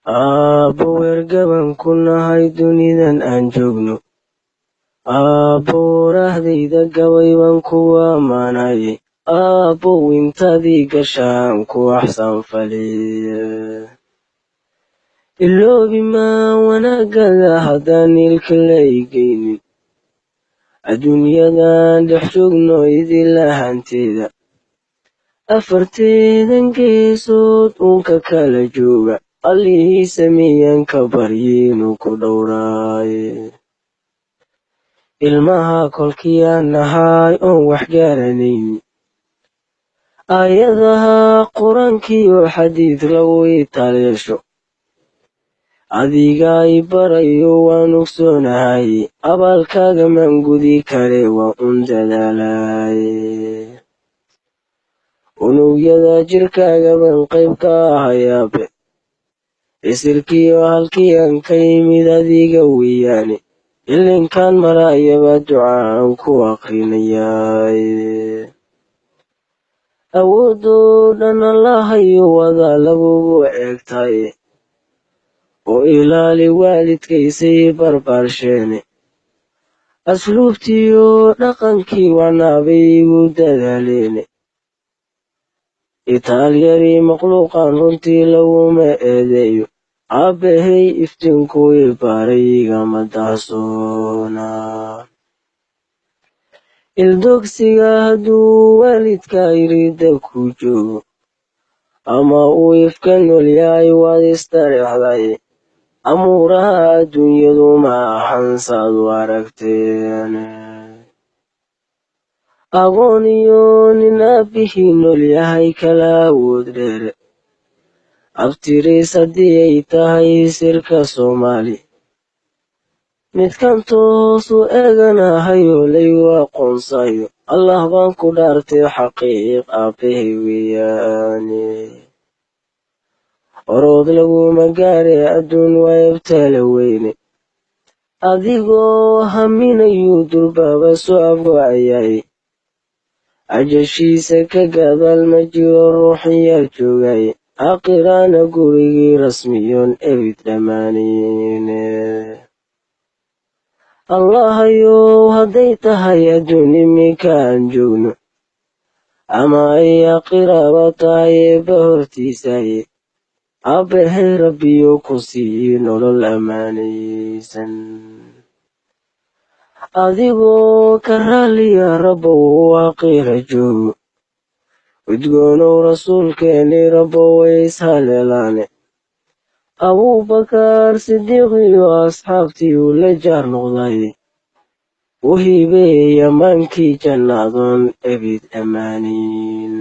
Aabbo wergaban ku nahay dunidan aan joogno. Aabbo warahdayda gabay baan kugu ammaanaye. Aabbow intaadii gashaan ku axsan faliye. Iloobi maa wanaagada haddaan ilka la igaynin. Adduunyadan dhex joogno idil ahaanteeda. Afarteedan geesood uunka kala jooga. Allihii sameeyaan ka baryi inuu ku dhowraaye. Ilmaha kolkii aan nahay oon wax garanaynin. Aayadaha qur-aankiyo xadiid lagu italeesho. Adiga i barayo waan ogsoonahay. Abaalkaaga maan gudi kare waa un dadaalaye. Unugyada jirkaaga baan qayb ka ahayaabe. Isirkiyo halkii aan ka yimid adiga weeyaane. Ilinkaan marayaba ducaan ku aqrinayaaye. Awoodoo dhan Allahayo wada lagugu eegtaye. Oo ilaali waalidkaysay barbaarsheene. Asluubtiyo dhaqankii wanaabay igu dadaaleene. Itaalyari makhluuqan runtii laguma eedeeyo. Aabbahay iftiinkuu i baray igama dahsoona. Ildogsiga hadduu waalidka irida ku joogo. Ama uu ifka nool yahay waad istareexdaye. Amuuraha adduunyadu ma ahan saad u aragteene. Agoon iyo nin aabbihii nool yahay kala awood dheere. Abtiris haddii ay tahay sirka Soomaali. Midkan toos u eeganahayo laygu aqoonsayo. Allah baan ku dhaartay xaqiiq aabbahay weeyaane. Orood laguma gaare adduun waa ibtala weyne. Adigoo haminayu durbaaba soo afgo'ayay. Ajashiisa ka gadaal ma jiro ruuxiya joogay. Aakhirana gurigii rasmiyoon ebid dhammaanayne. Allahayow hadday tahay adduun iminka aan joogno. Ama ay aakhiraba tahay eebba hortiisaye. Aabbahay Rabbiyo ku sii nolol ammaanaysan. Adigoo ka raaliya Rabbow aakhira joogo. Udgoonow rasuulkeeni Rabbow way ishaleelaane. Abuubakar Sidiiq iyo asxaabtii uu la jaar noqday. U hibeey ammaankii jannadon ebid ammaaniin.